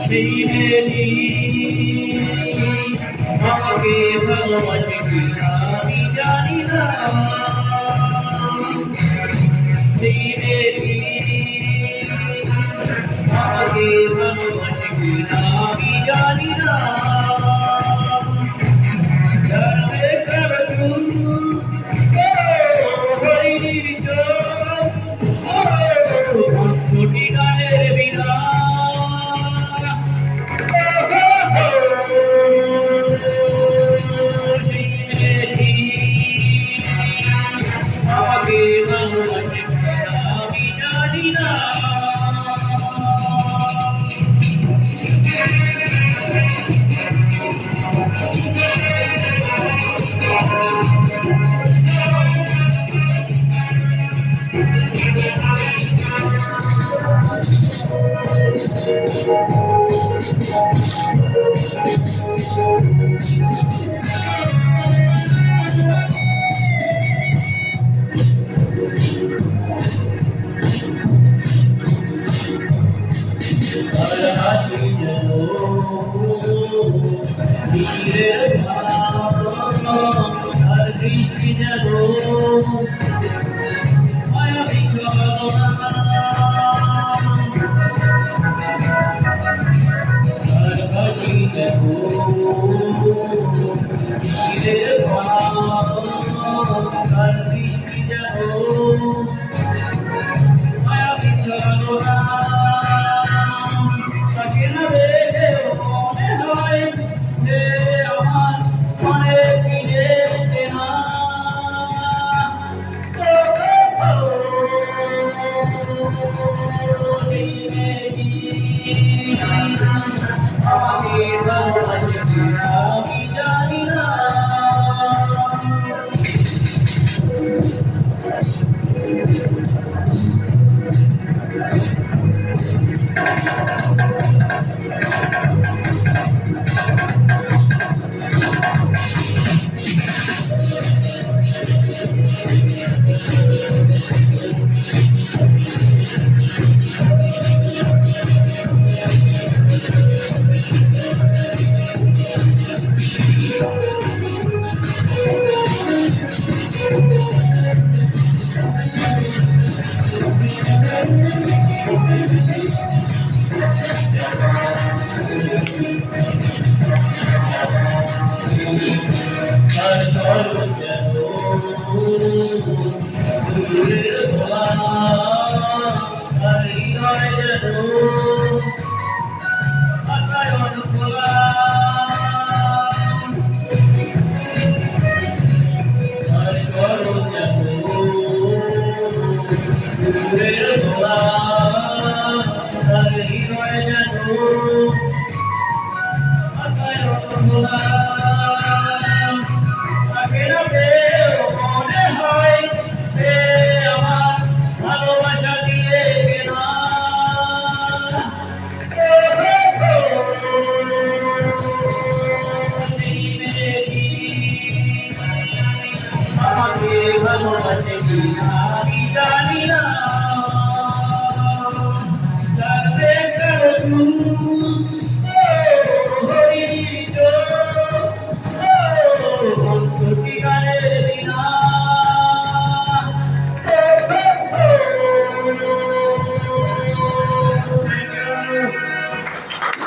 श्रीदेवी আমাকে ভালোবাসে কিনা আমি জানি না শ্রীদেবী আমাকে ভালোবাসে কিনা আমি জানি না ধর্মে প্রভু হরির কোটি গানের বিনা আমাকে ভালোবাসে আমি জানি না দৃষ্টি যেন মায়াবী সর্বশী যেন দৃষ্টি যেন মায়াবী চলনা তাকে না দেখে মনে হয় যে আমার মনে ফিরে চেনা আমাকে ভালোবাসে আমি জানি না ভালোবাসে কি আমি জানি